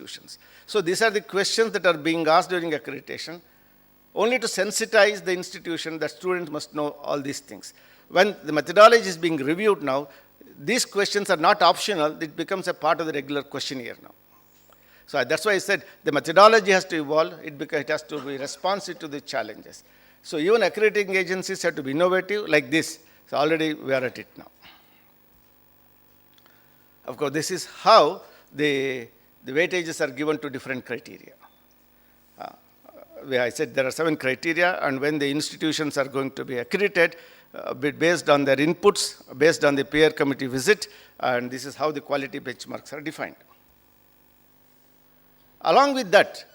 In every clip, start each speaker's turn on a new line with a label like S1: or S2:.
S1: institutions. So these are the questions that are being asked during accreditation, only to sensitize the institution that students must know all these things. When the methodology is being reviewed now, these questions are not optional, it becomes a part of the regular questionnaire now. So that's why I said the methodology has to evolve, it has to be responsive to the challenges. So even accrediting agencies have to be innovative like this. So already we are at it now. Of course, this is how the weightages are given to different criteria. Where I said there are 7 criteria, and when the institutions are going to be accredited, based on their inputs, based on the peer committee visit, and this is how the quality benchmarks are defined. Along with that,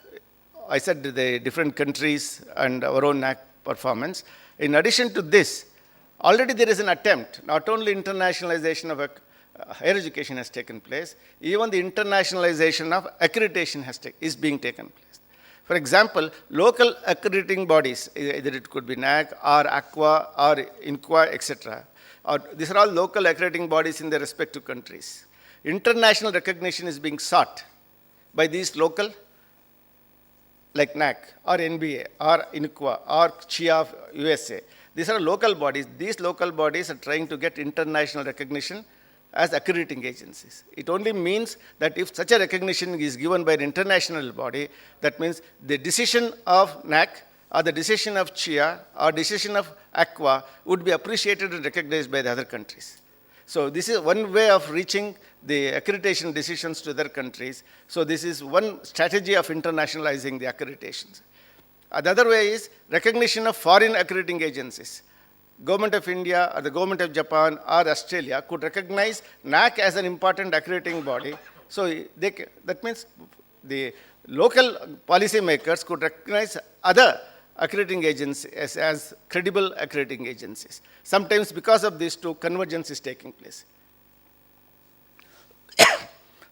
S1: I said the different countries and our own NAAC performance. In addition to this, already there is an attempt, not only internationalization of higher education has taken place, even the internationalization of accreditation is being taken place. For example, local accrediting bodies, either it could be NAAC or ACQUA or INQUA, etc. These are all local accrediting bodies in their respective countries. International recognition is being sought by these local, like NAAC or NBA or INQUA or CHIA of USA. These are local bodies. These local bodies are trying to get international recognition as accrediting agencies. It only means that if such a recognition is given by an international body, that means the decision of NAAC or the decision of CHIA or decision of ACQUA would be appreciated and recognized by the other countries. So this is one way of reaching the accreditation decisions to other countries. So this is one strategy of internationalizing the accreditations. The other way is recognition of foreign accrediting agencies. Government of India or the government of Japan or Australia could recognize NAAC as an important accrediting body. So that means the local policymakers could recognize other accrediting agencies as credible accrediting agencies. Sometimes because of these two, convergence is taking place.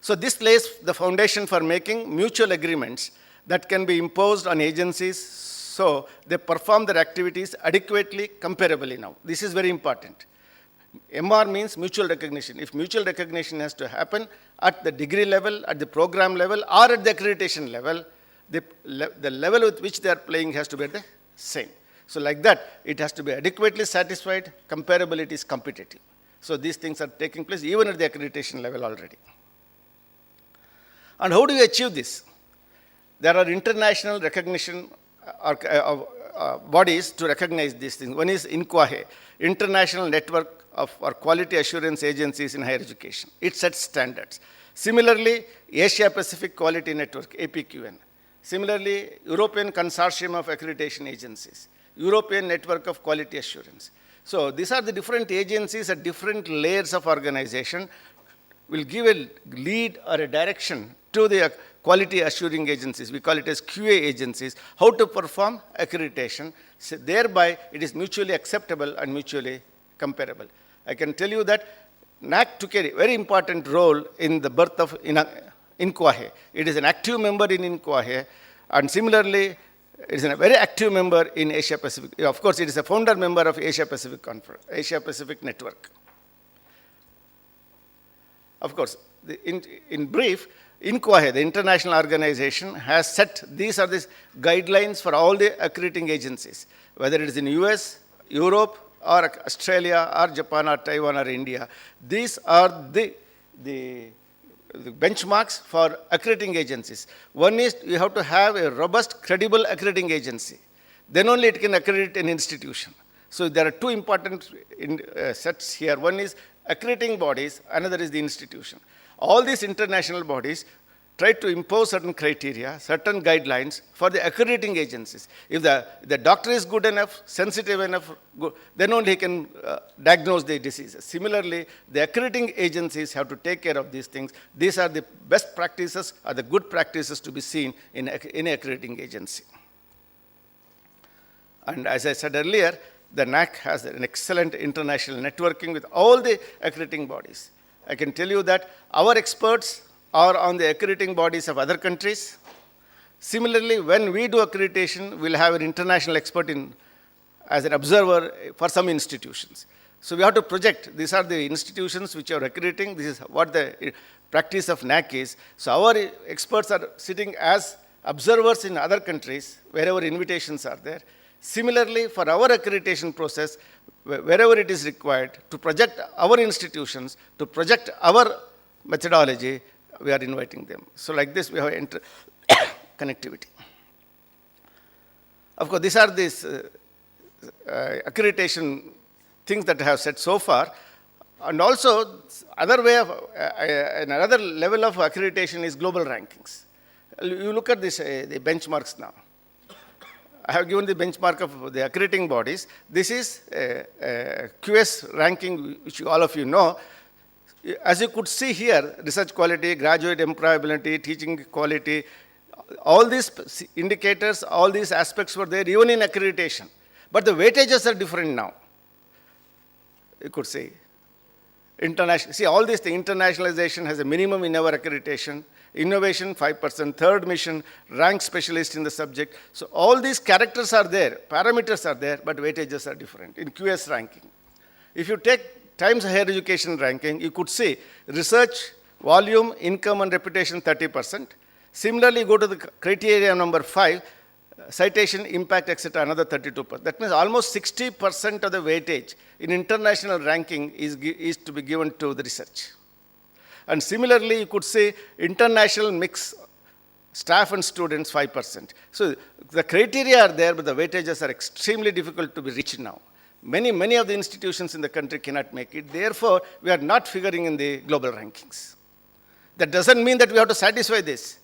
S1: So this lays the foundation for making mutual agreements that can be imposed on agencies so they perform their activities adequately, comparably now. This is very important. MR means mutual recognition. If mutual recognition has to happen at the degree level, at the program level, or at the accreditation level, the level with which they are playing has to be the same. So like that, it has to be adequately satisfied, comparability is competitive. So these things are taking place even at the accreditation level already. And how do you achieve this? There are international recognition bodies to recognize these things. One is INQUAHE, International Network of Quality Assurance Agencies in Higher Education. It sets standards. Similarly, Asia Pacific Quality Network, APQN. Similarly, European Consortium of Accreditation Agencies, European Network of Quality Assurance. So these are the different agencies at different layers of organization will give a lead or a direction to the quality assuring agencies. We call it as QA agencies, how to perform accreditation. So thereby, it is mutually acceptable and mutually comparable. I can tell you that NAAC took a very important role in the birth of INQUAHE. It is an active member in INQUAHE, and similarly, it is a very active member in Asia Pacific. Of course, it is a founder member of Asia Pacific Conference, Asia Pacific Network. Of course, in brief, INQUAHE, the international organization, has set these are the guidelines for all the accrediting agencies, whether it is in US, Europe, or Australia, or Japan, or Taiwan, or India. These are the benchmarks for accrediting agencies. One is you have to have a robust, credible accrediting agency. Then only it can accredit an institution. So there are two important sets here. One is accrediting bodies, another is the institution. All these international bodies try to impose certain criteria, certain guidelines for the accrediting agencies. If the doctor is good enough, sensitive enough, then only he can diagnose the diseases. Similarly, the accrediting agencies have to take care of these things. These are the best practices or the good practices to be seen in any accrediting agency. And as I said earlier, the NAAC has an excellent international networking with all the accrediting bodies. I can tell you that our experts are on the accrediting bodies of other countries. Similarly, when we do accreditation, we'll have an international expert as an observer for some institutions. So we have to project. These are the institutions which are accrediting. This is what the practice of NAC is. So our experts are sitting as observers in other countries wherever invitations are there. Similarly, for our accreditation process, wherever it is required to project our institutions, to project our methodology, we are inviting them. So like this, we have connectivity. Of course, these are these accreditation things that I have said so far. And also, other way of, another level of accreditation is global rankings. You look at this, the benchmarks now. I have given the benchmark of the accrediting bodies. This is a QS ranking, which all of you know. As you could see here, research quality, graduate employability, teaching quality, all these indicators, all these aspects were there even in accreditation. But the weightages are different now. You could say. See, all these things, internationalization has a minimum in our accreditation, innovation 5%, third mission, rank specialist in the subject. So all these characters are there, parameters are there, but weightages are different in QS ranking. If you take Times Higher Education ranking, you could see research, volume, income and reputation 30%. Similarly, go to the criteria number 5, citation, impact, etc., another 32%. That means almost 60% of the weightage in international ranking is to be given to the research. And similarly, you could say international mix, staff and students 5%. So the criteria are there, but the weightages are extremely difficult to be reached now. Many of the institutions in the country cannot make it. Therefore, we are not figuring in the global rankings. That doesn't mean that we have to satisfy this.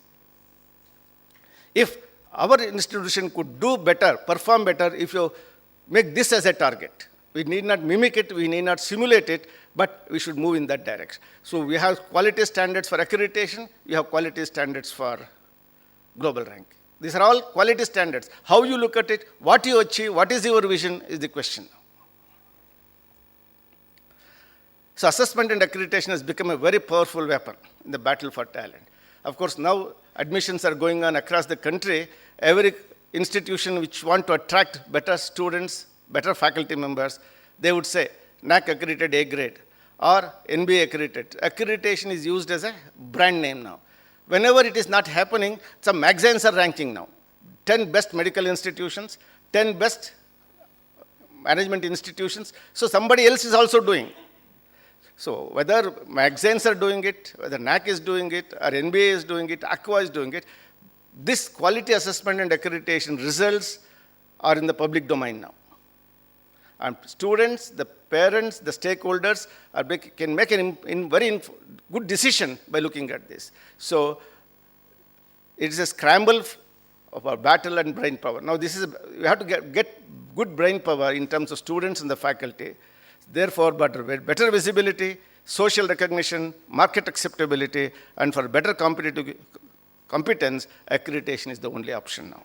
S1: If our institution could do better, perform better, if you make this as a target. We need not mimic it, we need not simulate it, but we should move in that direction. So we have quality standards for accreditation, we have quality standards for global ranking. These are all quality standards. How you look at it, what you achieve, what is your vision is the question. So assessment and accreditation has become a very powerful weapon in the battle for talent. Of course, now admissions are going on across the country. Every institution which want to attract better students, better faculty members, they would say NAC accredited A grade or NBA accredited. Accreditation is used as a brand name now. Whenever it is not happening, some magazines are ranking now. 10 best medical institutions, 10 best management institutions. So somebody else is also doing. So whether magazines are doing it, whether NAC is doing it, or NBA is doing it, ACQUA is doing it, this quality assessment and accreditation results are in the public domain now. And students, the parents, the stakeholders can make a very good decision by looking at this. So it is a scramble of our battle and brain power. Now we have to get good brain power in terms of students and the faculty. Therefore, better visibility, social recognition, market acceptability, and for better competence, accreditation is the only option now.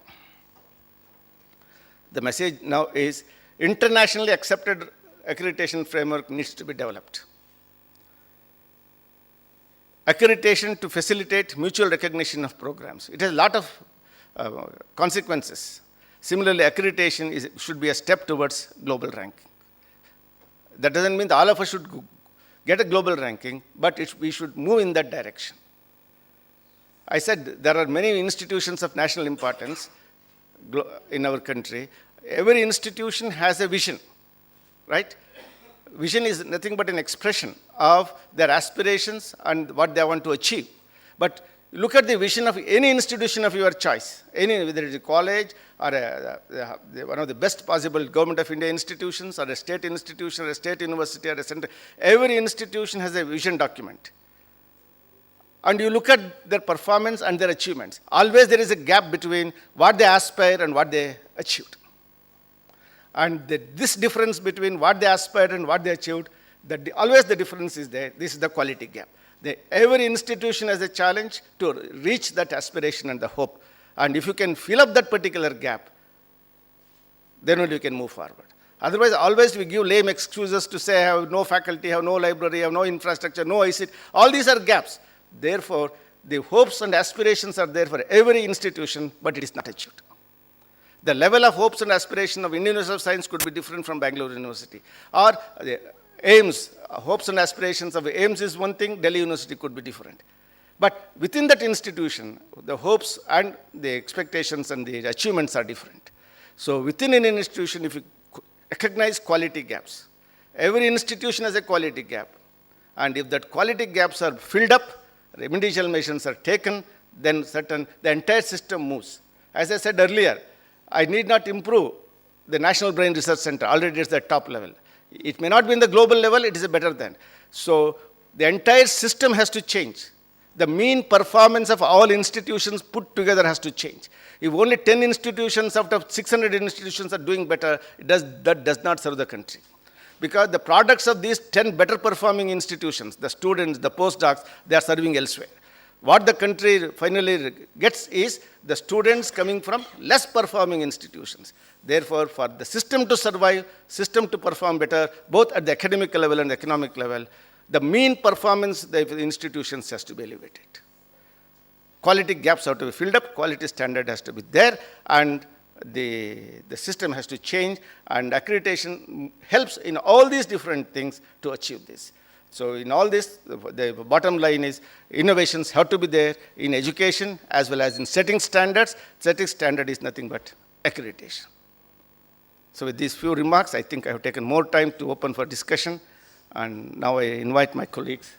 S1: The message now is internationally accepted accreditation framework needs to be developed. Accreditation to facilitate mutual recognition of programs. It has a lot of consequences. Similarly, accreditation should be a step towards global ranking. That doesn't mean that all of us should get a global ranking, but we should move in that direction. I said there are many institutions of national importance in our country. Every institution has a vision, right? Vision is nothing but an expression of their aspirations and what they want to achieve. But look at the vision of any institution of your choice, whether it is a college or one of the best possible government of India institutions or a state institution or a state university or a center. Every institution has a vision document. And you look at their performance and their achievements. Always there is a gap between what they aspire and what they achieved. And this difference between what they aspired and what they achieved, always the difference is there. This is the quality gap. Every institution has a challenge to reach that aspiration and the hope. And if you can fill up that particular gap, then only you can move forward. Otherwise, always we give lame excuses to say, I have no faculty, I have no library, I have no infrastructure, no ICT. All these are gaps. Therefore, the hopes and aspirations are there for every institution, but it is not achieved. The level of hopes and aspirations of Indian University of Science could be different from Bangalore University. Or aims, hopes and aspirations of aims is one thing, Delhi University could be different. But within that institution, the hopes and the expectations and the achievements are different. So within an institution, if you recognize quality gaps, every institution has a quality gap. And if that quality gaps are filled up, remedial measures are taken, then the entire system moves. As I said earlier, I need not improve the National Brain Research Center, already it's the top level. It may not be in the global level, it is a better than. So the entire system has to change. The mean performance of all institutions put together has to change. If only 10 institutions out of 600 institutions are doing better, that does not serve the country. Because the products of these 10 better performing institutions, the students, the postdocs, they are serving elsewhere. What the country finally gets is the students coming from less performing institutions. Therefore, for the system to survive, system to perform better, both at the academic level and the economic level, the mean performance of the institutions has to be elevated. Quality gaps have to be filled up, quality standard has to be there, and the system has to change, and accreditation helps in all these different things to achieve this. So in all this, the bottom line is innovations have to be there in education as well as in setting standards. Setting standard is nothing but accreditation. So with these few remarks, I think I have taken more time to open for discussion, and now I invite my colleagues